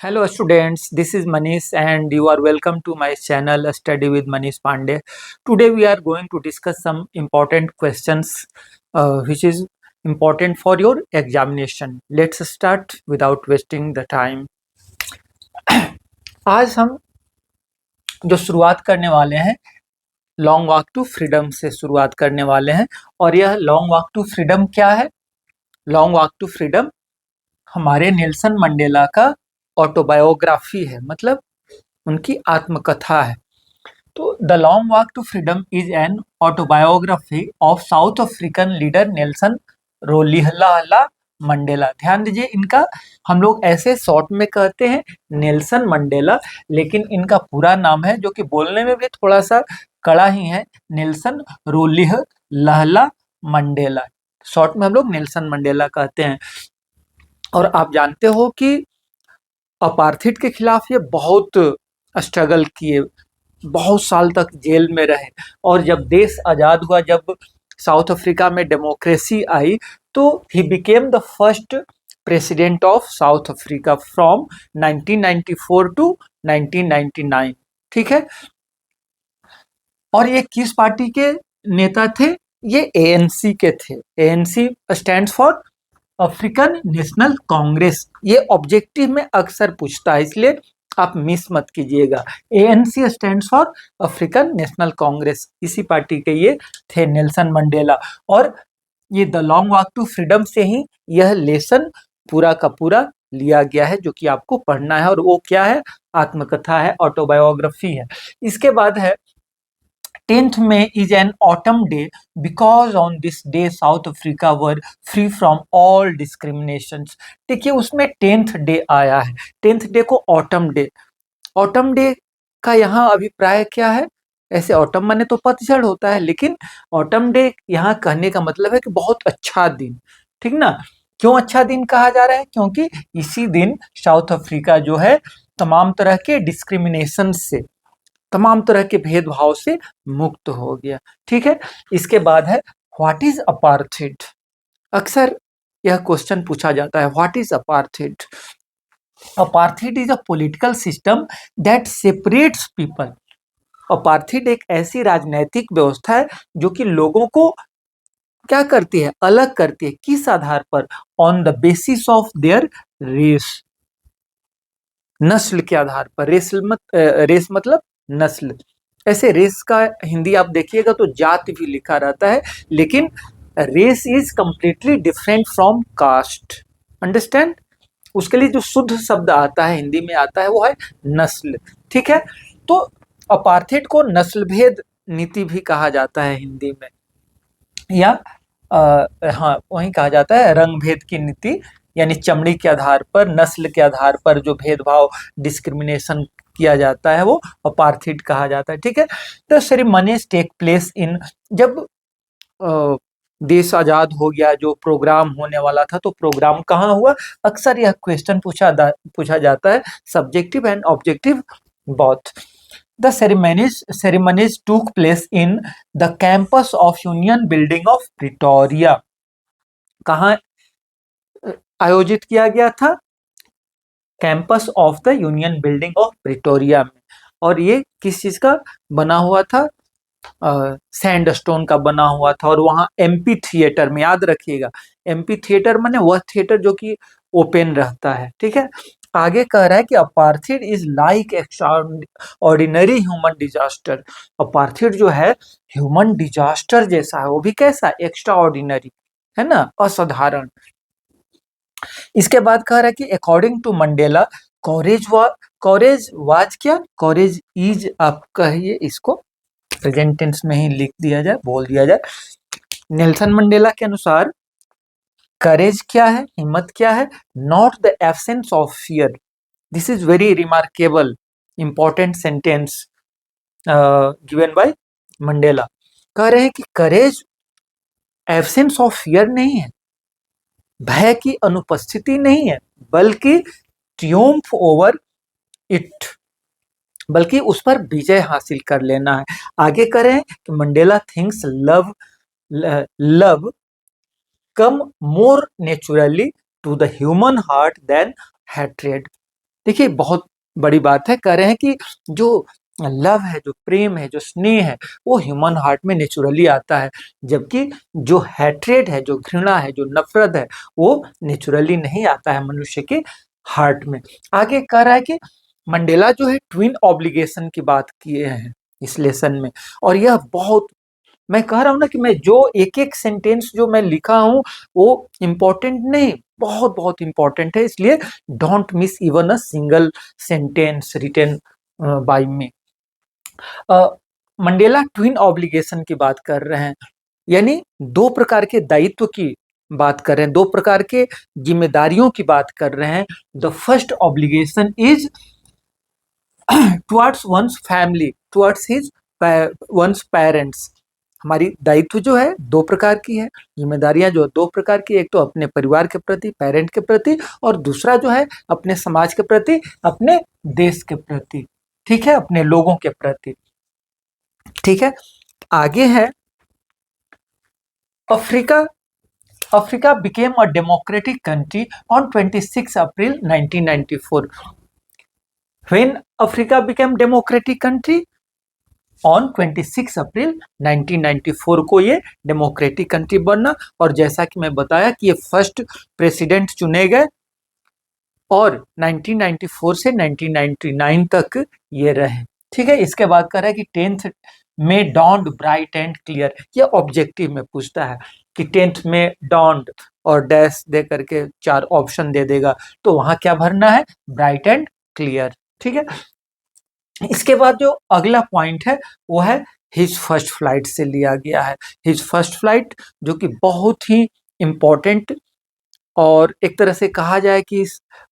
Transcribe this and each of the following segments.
Hello students, this is Manish and you are welcome to my channel Study with Manish Pandey. Today we are going to discuss some important questions which is important for your examination. Let's start without wasting the time. आज हम जो शुरुआत करने वाले हैं long walk to freedom से शुरुआत करने वाले हैं और यह लॉन्ग वॉक टू फ्रीडम क्या है? लॉन्ग वॉक टू फ्रीडम हमारे नेल्सन मंडेला का ऑटोबायोग्राफी है, मतलब उनकी आत्मकथा है। तो the long walk to freedom is an autobiography of South African leader Nelson Rolihlahla Mandela. ध्यान दीजिए, इनका हम लोग ऐसे शॉर्ट में कहते हैं नेल्सन मंडेला, लेकिन इनका पूरा नाम है जो कि बोलने में भी थोड़ा सा कड़ा ही है, नेल्सन रोलिहला मंडेला। शॉर्ट में हम लोग नेल्सन मंडेला कहते हैं। और आप जानते हो कि अपार्थिड के खिलाफ ये बहुत स्ट्रगल किए, बहुत साल तक जेल में रहे और जब देश आज़ाद हुआ, जब साउथ अफ्रीका में डेमोक्रेसी आई, तो ही became the first president of South Africa from 1994 to 1999। ठीक है। और ये किस पार्टी के नेता थे? ये एएनसी के थे। ANC stands for African National Congress. ये ऑब्जेक्टिव में अक्सर पूछता है, इसलिए आप मिस मत कीजिएगा। ANC stands for African National Congress. इसी पार्टी के ये थे नेल्सन मंडेला। और ये the long walk to freedom से ही यह लेसन पूरा का पूरा लिया गया है जो कि आपको पढ़ना है। और वो क्या है? आत्मकथा है, ऑटोबायोग्राफी है। इसके बाद है 10th May is an autumn day because on this day South Africa were free from all discriminations। देखिए, उसमें 10th डे आया है, 10th डे को ऑटम डे। ऑटम डे का यहाँ अभिप्राय क्या है? ऐसे ऑटम माने तो पतझड़ होता है, लेकिन ऑटम डे यहाँ कहने का मतलब है कि बहुत अच्छा दिन। ठीक ना? क्यों अच्छा दिन कहा जा रहा है? क्योंकि इसी दिन साउथ अफ्रीका जो है तमाम तरह के डिस्क्रिमिनेशन से, तमाम तरह के भेदभाव से मुक्त हो गया। ठीक है। इसके बाद है व्हाट इज अपार्थिड। अक्सर यह क्वेश्चन पूछा जाता है, what is apartheid? Apartheid is a political system that separates people. Apartheid एक ऐसी राजनैतिक व्यवस्था है जो कि लोगों को क्या करती है? अलग करती है। किस आधार पर? On the basis of their race. नस्ल के आधार पर। रेस मतलब नस्ल। ऐसे रेस का हिंदी आप देखिएगा तो जात भी लिखा रहता है, लेकिन race is completely different from caste. Understand? उसके लिए जो शुद्ध शब्द आता है, हिंदी में आता है, वो है नस्ल। ठीक है। तो अपार्थिड को नस्ल भेद नीति भी कहा जाता है हिंदी में, या हाँ वही कहा जाता है रंग भेद की नीति, यानी चमड़ी के आधार पर, नस्ल के आधार पर जो भेदभाव, डिस्क्रिमिनेशन किया जाता है, वो अपार्थिड कहा जाता है। ठीक है। The ceremonies take place in, जब देश आजाद हो गया, जो प्रोग्राम होने वाला था, तो प्रोग्राम कहाँ हुआ? अक्सर यह क्वेश्चन पूछा जाता है, subjective and objective both. The ceremonies took place in the campus of Union Building of Pretoria। कहाँ आयोजित किया गया था? Campus of the union building of Pretoria में। और ये किस चीज का बना हुआ था? सैंडस्टोन का बना हुआ था। और वहाँ एमपी थिएटर में, याद रखिएगा, एमपी थिएटर माने वह थिएटर जो कि ओपन रहता है। ठीक है। आगे कह रहा है कि apartheid is like extraordinary human disaster. Apartheid जो है ह्यूमन डिजास्टर जैसा है। वो भी कैसा? एक्स्ट्राऑर्डिनरी, है ना, असाधारण। इसके बाद कह रहा है कि अकॉर्डिंग टू मंडेला कॉरेज वाज क्या? कॉरेज इज, आप कहिए इसको प्रेजेंट टेंस में ही लिख दिया जाए, बोल दिया जाए। नेल्सन मंडेला के अनुसार करेज क्या है? हिम्मत क्या है? Not the absence of fear. This is very remarkable important sentence given by Mandela. कह रहे हैं कि करेज एब्सेंस ऑफ फियर नहीं है, भय की अनुपस्थिति नहीं है, बल्कि ट्रियोम्फ ओवर इट, बल्कि उस पर विजय हासिल कर लेना है। आगे करें कि Mandela thinks love come more naturally to the human heart than hatred. देखिए बहुत बड़ी बात है, कह रहे हैं कि जो लव है, जो प्रेम है, जो स्नेह है, वो ह्यूमन हार्ट में नेचुरली आता है, जबकि जो हैट्रेड है, जो घृणा है, जो नफरत है, वो नेचुरली नहीं आता है मनुष्य के हार्ट में। आगे कह रहा है कि मंडेला जो है ट्विन ऑब्लिगेशन की बात किए हैं इस लेसन में, और यह बहुत, मैं कह रहा हूं ना कि मैं जो एक एक सेंटेंस जो मैं लिखा हूं वो इम्पोर्टेंट नहीं, बहुत बहुत इंपॉर्टेंट है, इसलिए don't miss even a single sentence written by me. Mandela twin obligation की बात कर रहे हैं, यानी दो प्रकार के दायित्व की बात कर रहे हैं, दो प्रकार के जिम्मेदारियों की बात कर रहे हैं। The first obligation is towards one's family, towards his one's parents. हमारी दायित्व जो है दो प्रकार की है, जिम्मेदारियां जो दो प्रकार की, एक तो अपने परिवार के प्रति, पेरेंट के प्रति, और दूसरा जो है अपने समाज के प्रति, अपने देश के प्रति, ठीक है, अपने लोगों के प्रति। ठीक है, आगे है Africa. Africa became a democratic country on 26 April 1994। When Africa became democratic country on 26 अप्रैल 1994 को ये डेमोक्रेटिक कंट्री बनना, और जैसा कि मैं बताया कि ये फर्स्ट प्रेसिडेंट चुने गए और 1994 से 1999 तक ये रहे। ठीक है, इसके बाद कह रहा है कि 10th में डॉन्ड ब्राइट एंड क्लियर, ये ऑब्जेक्टिव में पूछता है कि 10th में डॉन्ड और डैश दे करके 4 ऑप्शन दे देगा, तो वहां क्या भरना है, ब्राइट एंड क्लियर। ठीक है, इसके बाद जो अगला पॉइंट है वो है हिज फर्स्ट फ्लाइट से लिया गया है। हिज फर्स्ट फ्लाइट जो कि बहुत ही इम्पोर्टेंट, और एक तरह से कहा जाए कि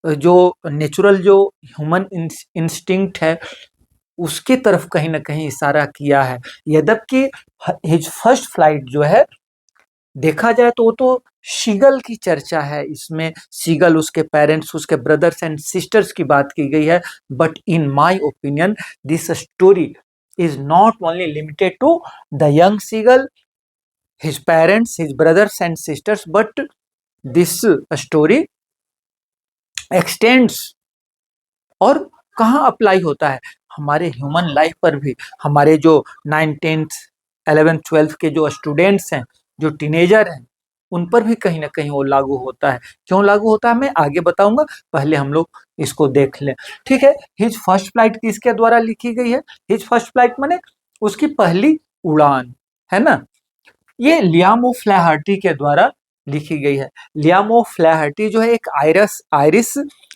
जो नेचुरल जो ह्यूमन इंस्टिंक्ट है उसके तरफ कहीं ना कहीं इशारा किया है। यद्यपि हिज फर्स्ट फ्लाइट जो है देखा जाए तो वो तो सीगल की चर्चा है, इसमें सीगल, उसके पेरेंट्स, उसके ब्रदर्स एंड सिस्टर्स की बात की गई है। But in my opinion this story is not only limited to the young seagull, his parents, his brothers and sisters, but this story extends, और कहाँ अप्लाई होता है, हमारे ह्यूमन लाइफ पर भी। हमारे जो 9th 10th 11th 12th के जो स्टूडेंट्स हैं, जो टीनेजर हैं, उन पर भी कहीं ना कहीं वो लागू होता है। क्यों लागू होता है मैं आगे बताऊंगा, पहले हम लोग इसको देख लें। ठीक है, हिज फर्स्ट फ्लाइट किसके द्वारा लिखी गई है, हिज फर्स्ट फ्लाइट माने उसकी पहली उड़ान, है ना, ये लियाम ओ फ्लैहर्टी के द्वारा लिखी गई है। लियाम ओ फ्लैहर्टी जो है एक आयरिश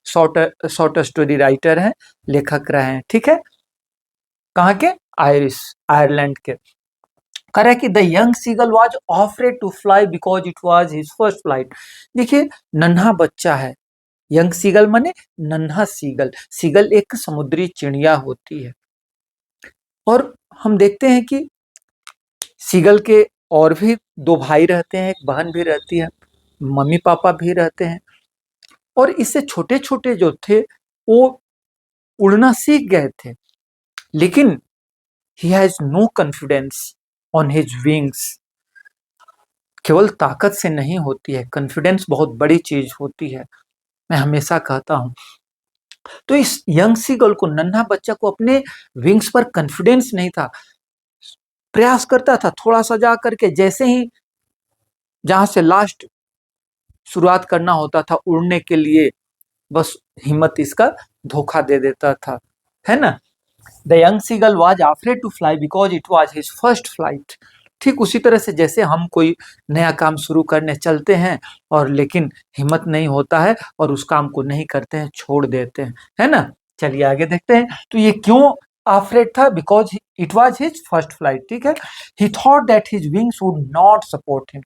शॉर्ट स्टोरी राइटर है, लेखक रहे हैं। ठीक है, कहाँ के, आयरिश, आयरलैंड के। कह रहा है कि the young seagull was afraid to fly because it was his first flight. देखिए नन्हा बच्चा है, यंग सीगल माने नन्हा सीगल। सीगल एक समुद्री चिड़िया होती है, और हम देखते हैं कि सीगल के और भी 2 भाई रहते हैं, एक बहन भी रहती है, मम्मी पापा भी रहते हैं, और इससे छोटे छोटे जो थे वो उड़ना सीख गए थे, लेकिन he has no confidence on his wings. केवल ताकत से नहीं होती है, कॉन्फिडेंस बहुत बड़ी चीज होती है, मैं हमेशा कहता हूं। तो इस यंग सीगल को, नन्हा बच्चा को अपने विंग्स पर कॉन्फिडेंस नहीं था, प्रयास करता था थोड़ा सा जा करके, जैसे ही जहां से लास्ट शुरुआत करना होता था उड़ने के लिए, बस हिम्मत इसका धोखा दे देता था, है ना। The young seagull was afraid to fly because it was his first flight. ठीक उसी तरह से जैसे हम कोई नया काम शुरू करने चलते हैं और लेकिन हिम्मत नहीं होता है और उस काम को नहीं करते हैं, छोड़ देते हैं, है ना। चलिए आगे देखते हैं, तो ये क्यों अफ्रेड था, because it was his first flight. ठीक है, ही thought that his wings would not support him,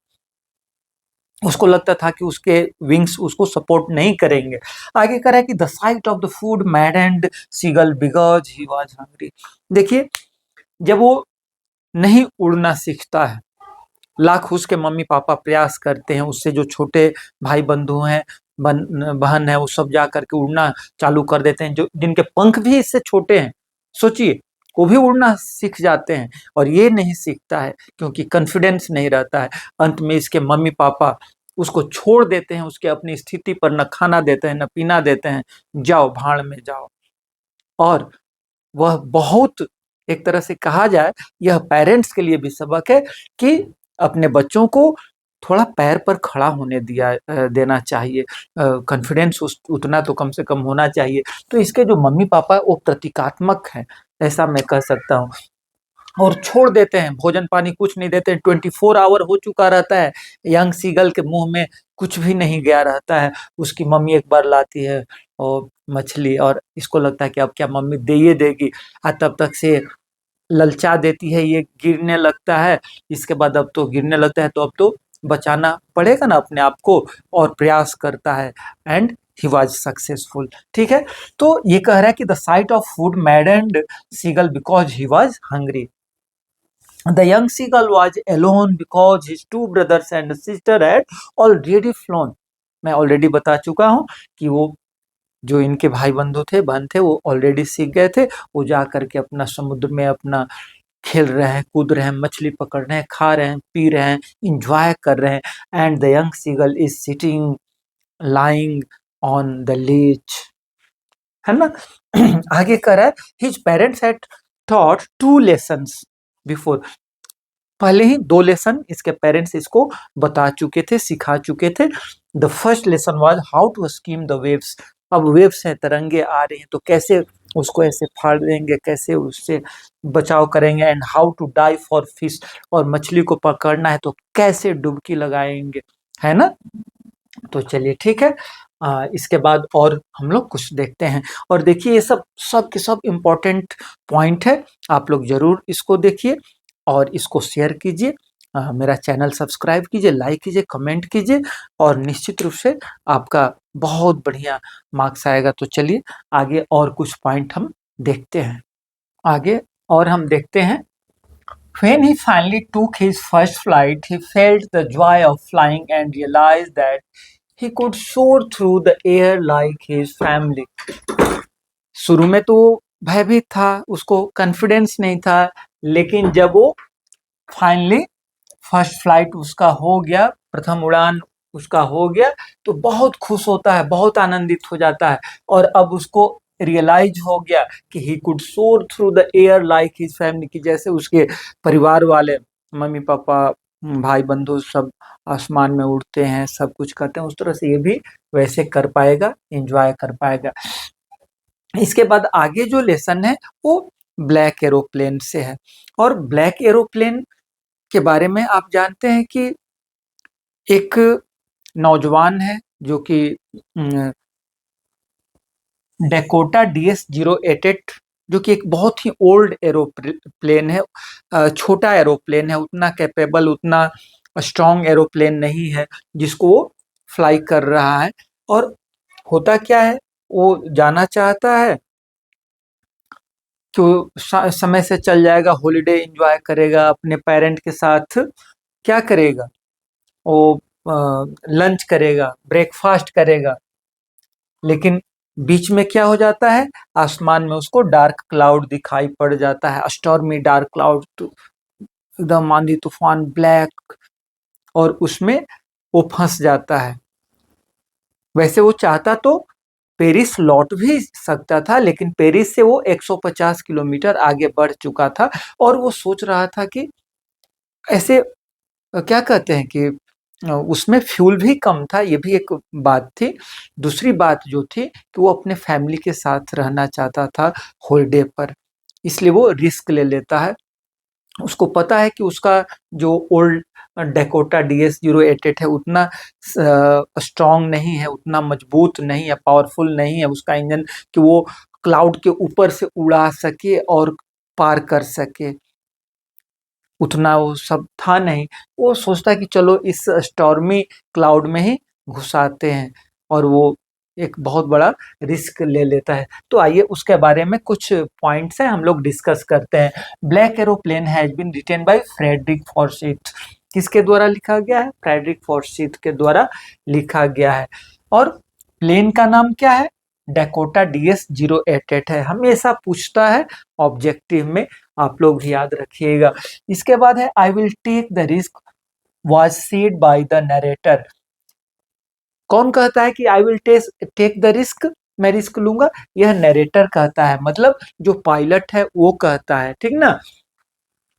उसको लगता था कि उसके विंग्स उसको सपोर्ट नहीं करेंगे। आगे कह रहा है कि the sight of the food maddened seagull because he was hungry. देखिए जब वो नहीं उड़ना सीखता है, लाख उसके मम्मी पापा प्रयास करते हैं, उससे जो छोटे भाई बंधु हैं, बहन है, वो सब जा करके उड़ना चालू कर देते हैं, जो जिनके पंख भी इससे छोटे हैं, सोचिए वो भी उड़ना सीख जाते हैं, और ये नहीं सीखता है क्योंकि कॉन्फिडेंस नहीं रहता है। अंत में इसके मम्मी पापा उसको छोड़ देते हैं, उसके अपनी स्थिति पर न खाना देते हैं न पीना देते हैं, जाओ भाड़ में जाओ। और वह बहुत, एक तरह से कहा जाए, यह पेरेंट्स के लिए भी सबक है कि अपने बच्चों को थोड़ा पैर पर खड़ा होने देना चाहिए, कॉन्फिडेंस उतना तो कम से कम होना चाहिए। तो इसके जो मम्मी पापा वो प्रतीकात्मक है, ऐसा मैं कह सकता हूँ। और छोड़ देते हैं, भोजन पानी कुछ नहीं देते, 24 आवर हो चुका रहता है, यंग सीगल के मुंह में कुछ भी नहीं गया रहता है। उसकी मम्मी एक बार लाती है और मछली, और इसको लगता है कि अब क्या मम्मी दे ही देगी, तब तक से ललचा देती है, ये गिरने लगता है। इसके बाद अब तो गिरने लगता है, तो अब तो बचाना पड़ेगा ना अपने आप को, और प्रयास करता है, एंड ही वॉज सक्सेसफुल। ठीक है, तो ये कह रहा है कि the sight of food maddened seagull because he was hungry. The young seagull was alone because his two brothers and sister had already flown. मैं ऑलरेडी बता चुका हूँ कि वो जो इनके भाई बंधु थे, बहन थे, वो ऑलरेडी सीख गए थे। वो जा करके अपना समुद्र में अपना खेल रहे हैं, कूद रहे हैं, मछली पकड़ रहे हैं, खा रहे हैं, पी रहे हैं, इंजॉय कर रहे हैं। And the young seagull is sitting lying on the leech, है ना। आगे कह रहा है his parents had taught 2 lessons before. पहले ही 2 लेसन इसके पेरेंट्स इसको बता चुके थे, सिखा चुके थे। The first lesson was how to skim the waves. अब वेव्स हैं, तरंगे आ रही हैं, तो कैसे उसको ऐसे फाड़ देंगे, कैसे उससे बचाव करेंगे। And how to dive for fish, और मछली को पकड़ना है तो कैसे डुबकी लगाएंगे, है ना। तो चलिए ठीक है, इसके बाद और हम लोग कुछ देखते हैं। और देखिए ये सब के सब इम्पोर्टेंट पॉइंट है, आप लोग जरूर इसको देखिए और इसको शेयर कीजिए। मेरा चैनल सब्सक्राइब कीजिए, लाइक कीजिए, कमेंट कीजिए, और निश्चित रूप से आपका बहुत बढ़िया मार्क्स आएगा। तो चलिए आगे और कुछ पॉइंट हम देखते हैं। आगे और हम देखते हैं, When he finally took his first flight, he felt the joy of flying and realized that he could soar through the air like his family. शुरू में तो भयभीत था, उसको कॉन्फिडेंस नहीं था, लेकिन जब वो फाइनली फर्स्ट फ्लाइट उसका हो गया, प्रथम उड़ान उसका हो गया, तो बहुत खुश होता है, बहुत आनंदित हो जाता है। और अब उसको रियलाइज हो गया कि ही कुड सोर through the air like his family, की जैसे उसके परिवार वाले, मम्मी पापा, भाई बंधु सब आसमान में उड़ते हैं, सब कुछ करते हैं, उस तरह से ये भी वैसे कर पाएगा, एंजॉय कर पाएगा। इसके बाद आगे जो लेसन है वो ब्लैक एरोप्लेन से है। और ब्लैक एरोप्लेन के बारे में आप जानते हैं कि एक नौजवान है जो कि डेकोटा DS-088, जो कि एक बहुत ही ओल्ड एरोप्लेन है, छोटा एरोप्लेन है, उतना कैपेबल, उतना स्ट्रॉन्ग एरोप्लेन नहीं है जिसको वो फ्लाई कर रहा है। और होता क्या है, वो जाना चाहता है कि वो समय से चल जाएगा, हॉलीडे एंजॉय करेगा अपने पेरेंट के साथ। क्या करेगा वो, लंच करेगा, ब्रेकफास्ट करेगा, लेकिन बीच में क्या हो जाता है, आसमान में उसको डार्क क्लाउड दिखाई पड़ जाता है, स्टॉर्मी डार्क क्लाउड, एकदम आंधी तूफान ब्लैक, और उसमें वो फंस जाता है। वैसे वो चाहता तो पेरिस लौट भी सकता था, लेकिन पेरिस से वो 150 किलोमीटर आगे बढ़ चुका था, और वो सोच रहा था कि ऐसे क्या कहते हैं कि उसमें फ्यूल भी कम था, ये भी एक बात थी। दूसरी बात जो थी कि वो अपने फैमिली के साथ रहना चाहता था हॉलिडे पर, इसलिए वो रिस्क ले लेता है। उसको पता है कि उसका जो ओल्ड डेकोटा DS-088 है उतना स्ट्रॉन्ग नहीं है, उतना मजबूत नहीं है, पावरफुल नहीं है उसका इंजन कि वो क्लाउड के ऊपर से उड़ा सके और पार कर सके, उतना वो सब था नहीं। वो सोचता है कि चलो इस स्टॉर्मी क्लाउड में ही घुसाते हैं, और वो एक बहुत बड़ा रिस्क ले लेता है। तो आइए उसके बारे में कुछ पॉइंट्स हैं, हम लोग डिस्कस करते हैं। Black aeroplane has been written by Frederick Forsyth. किसके द्वारा लिखा गया है? फ्रेडरिक फॉर्सिथ के द्वारा लिखा गया है। और प्लेन का नाम क्या है? डेकोटा DS-088 है। हमेशा पूछता है ऑब्जेक्टिव में, आप लोग भी याद रखिएगा। इसके बाद है I will take the risk was said by the narrator. कौन कहता है कि I will take the risk, मैं रिस्क लूंगा? यह नरेटर कहता है, मतलब जो पायलट है वो कहता है, ठीक ना।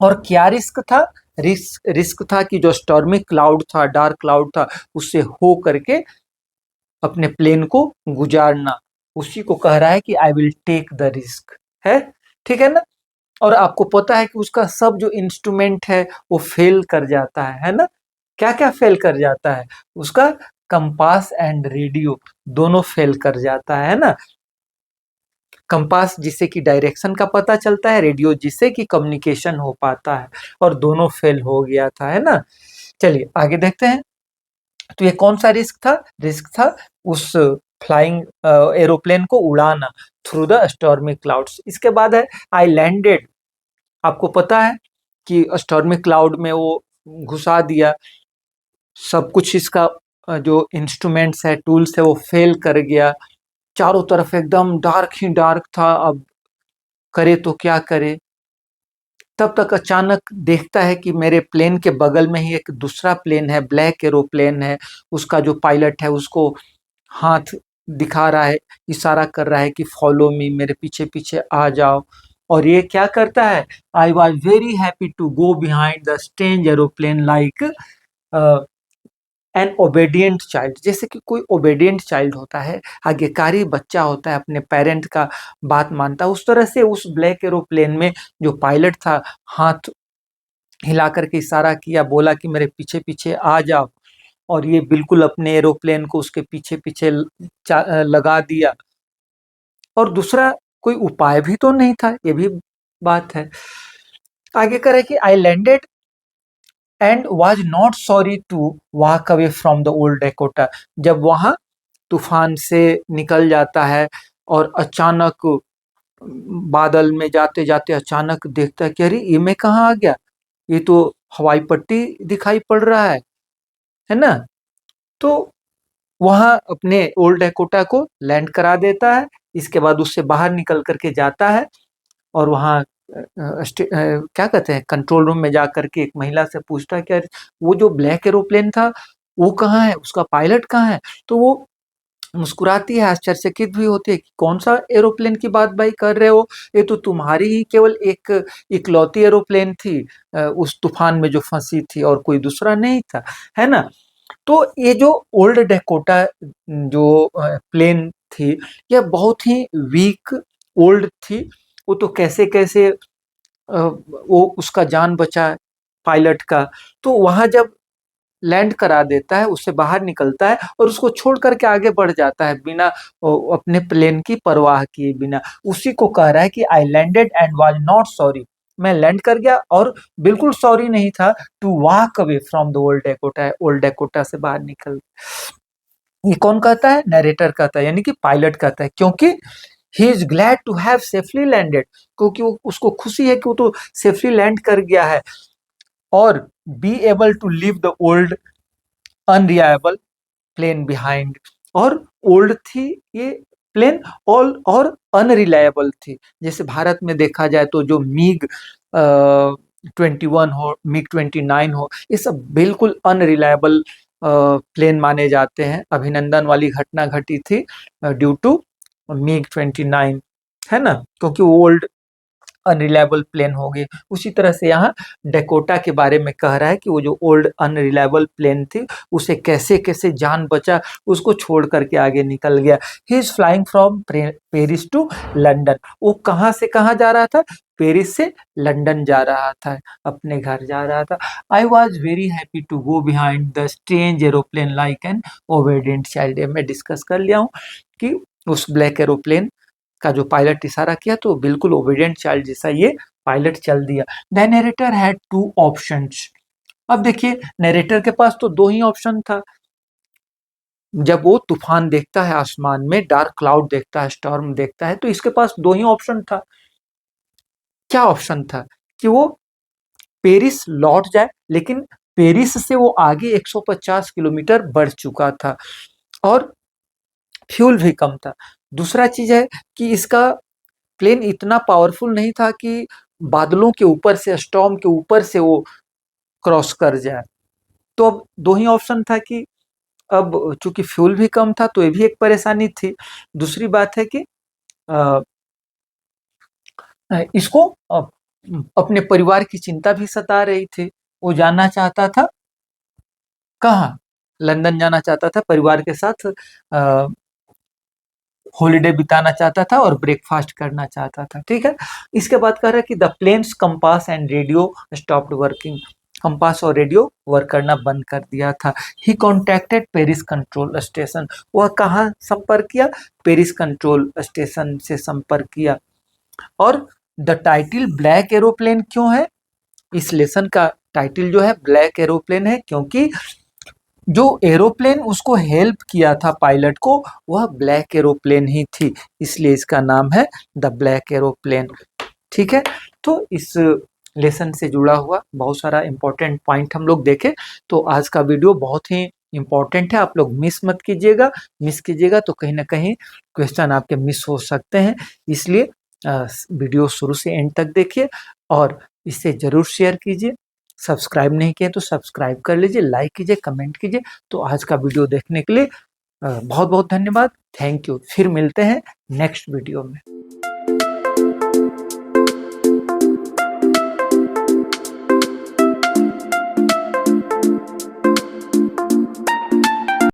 और क्या रिस्क था? रिस्क था कि जो स्टॉर्मी क्लाउड था, डार्क क्लाउड था, उससे हो करके अपने प्लेन को गुजारना, उसी को कह रहा है कि I will take the risk, है, ठीक है ना। और आपको पता है कि उसका सब जो इंस्ट्रूमेंट है वो फेल कर जाता है ना। क्या क्या फेल कर जाता है? उसका कंपास एंड रेडियो दोनों फेल कर जाता है ना। कंपास जिससे कि डायरेक्शन का पता चलता है, रेडियो जिससे कि कम्युनिकेशन हो पाता है, और दोनों फेल हो गया था, है ना। चलिए आगे देखते हैं। तो ये कौन सा रिस्क था? रिस्क था उस फ्लाइंग एरोप्लेन को उड़ाना थ्रू द स्टॉर्मी क्लाउड्स। इसके बाद है आई लैंडेड। आपको पता है कि स्टॉर्मी क्लाउड में वो घुसा दिया, सब कुछ इसका जो इंस्ट्रूमेंट्स है, टूल्स है, वो फेल कर गया। चारों तरफ एकदम डार्क ही डार्क था। अब करे तो क्या करे? तब तक अचानक देखता है कि मेरे प्लेन के बगल में ही एक दूसरा प्लेन है, ब्लैक एरोप्लेन है। उसका जो पायलट है उसको हाथ दिखा रहा है, इशारा कर रहा है कि फॉलो मी, मेरे पीछे पीछे आ जाओ। और ये क्या करता है? I was very happy to go behind the strange aeroplane like an obedient child. जैसे कि कोई ओबेडिएंट चाइल्ड होता है, आज्ञाकारी बच्चा होता है, अपने पेरेंट का बात मानता है, उस तरह से उस ब्लैक एरोप्लेन में जो पायलट था, हाथ हिला करके इशारा किया, बोला कि मेरे पीछे पीछे आ जाओ। और ये बिल्कुल अपने एरोप्लेन को उसके पीछे पीछे लगा दिया। और दूसरा कोई उपाय भी तो नहीं था, ये भी बात है। आगे करे कि I landed and was not sorry to walk away from the old Dakota. जब वहां तूफान से निकल जाता है और अचानक बादल में जाते जाते अचानक देखता है कि अरे ये मैं कहाँ आ गया, ये तो हवाई पट्टी दिखाई पड़ रहा है ना। तो वहां अपने ओल्ड डेकोटा को लैंड करा देता है। इसके बाद उससे बाहर निकल करके जाता है और वहाँ क्या कहते हैं, कंट्रोल रूम में जा करके एक महिला से पूछता है कि यार वो जो ब्लैक एरोप्लेन था वो कहाँ है, उसका पायलट कहाँ है? तो वो मुस्कुराती है, आश्चर्यचकित भी होती है कि कौन सा एरोप्लेन की बात भाई कर रहे हो, ये तो तुम्हारी ही केवल एक इकलौती एरोप्लेन थी, उस तूफान में जो फंसी थी, और कोई दूसरा नहीं था, है ना। तो ये जो ओल्ड डेकोटा जो प्लेन थी, यह बहुत ही वीक ओल्ड थी। वो तो कैसे कैसे वो उसका जान बचा पायलट का। तो वहां जब लैंड करा देता है, उससे बाहर निकलता है और उसको छोड़ करके आगे बढ़ जाता है बिना अपने प्लेन की परवाह किए बिना। उसी को कह रहा है कि I landed and was not sorry. मैं लैंड कर गया और बिल्कुल सॉरी नहीं था to walk away from the old Dakota. Old Dakota से बाहर निकल, ये कौन कहता है? नरेटर कहता है, यानी कि पायलट कहता है, क्योंकि he is glad to have safely landed, क्योंकि वो उसको खुशी है कि वो तो सेफली लैंड कर गया है। और be able to leave the old unreliable plane behind. और ओल्ड थी ये प्लेन, और अनरिलायबल थी। जैसे भारत में देखा जाए तो जो मिग 21 हो, मिग 29 हो, ये सब बिल्कुल अनरिलायबल प्लेन माने जाते हैं। अभिनंदन वाली घटना घटी थी ड्यू टू मिग 29, है ना, क्योंकि वो ओल्ड अनरिलायबल प्लेन हो गए। उसी तरह से यहाँ डेकोटा के बारे में कह रहा है कि वो जो ओल्ड अनरिलायबल प्लेन थी, उसे कैसे कैसे जान बचा, उसको छोड़ करके आगे निकल गया। He is flying from Paris to London. वो कहाँ से कहाँ जा रहा था? पेरिस से लंदन जा रहा था, अपने घर जा रहा था। I was very happy to go behind the strange aeroplane like an obedient child. मैं डिस्कस कर लिया हूँ कि उस ब्लैक एरोप्लेन का जो पायलट इशारा किया तो बिल्कुल ओबीडिएंट चाइल्ड जैसा ये पायलट चल दिया। The narrator had two options. अब देखिए नरेटर के पास तो दो ही ऑप्शन था। जब वो तूफान देखता है आसमान में, डार्क क्लाउड देखता है, स्टॉर्म देखता है, तो इसके पास दो ही ऑप्शन था। क्या ऑप्शन था? कि वो पेरिस लौट जाए, लेकिन पेरिस से वो आगे 150 किलोमीटर बढ़ चुका था और फ्यूल भी कम था। दूसरा चीज है कि इसका प्लेन इतना पावरफुल नहीं था कि बादलों के ऊपर से, स्टॉर्म के ऊपर से वो क्रॉस कर जाए। तो अब दो ही ऑप्शन था कि अब चूंकि फ्यूल भी कम था तो ये भी एक परेशानी थी। दूसरी बात है कि इसको अपने परिवार की चिंता भी सता रही थी। वो जानना चाहता था कहाँ, लंदन जाना चाहता था, परिवार के साथ हॉलीडे बिताना चाहता था और ब्रेकफास्ट करना चाहता था। ठीक है, इसके बाद कह रहा है कि the plane's compass and radio stopped working. Compass और रेडियो वर्क करना बंद कर दिया था। He contacted Paris control station. वह कहाँ संपर्क किया? पेरिस कंट्रोल स्टेशन से संपर्क किया। और द टाइटल ब्लैक एरोप्लेन क्यों है? इस लेसन का टाइटल जो है ब्लैक एरोप्लेन है, क्योंकि जो एरोप्लेन उसको हेल्प किया था पायलट को, वह ब्लैक एरोप्लेन ही थी, इसलिए इसका नाम है द ब्लैक एरोप्लेन। ठीक है, तो इस लेसन से जुड़ा हुआ बहुत सारा इंपॉर्टेंट पॉइंट हम लोग देखे। तो आज का वीडियो बहुत ही इंपॉर्टेंट है, आप लोग मिस मत कीजिएगा। मिस कीजिएगा तो कहीं ना कहीं क्वेश्चन आपके मिस हो सकते हैं, इसलिए वीडियो शुरू से एंड तक देखिए और इसे जरूर शेयर कीजिए। सब्सक्राइब नहीं किए तो सब्सक्राइब कर लीजिए, लाइक कीजिए, कमेंट कीजिए। तो आज का वीडियो देखने के लिए बहुत बहुत धन्यवाद, थैंक यू। फिर मिलते हैं नेक्स्ट वीडियो में।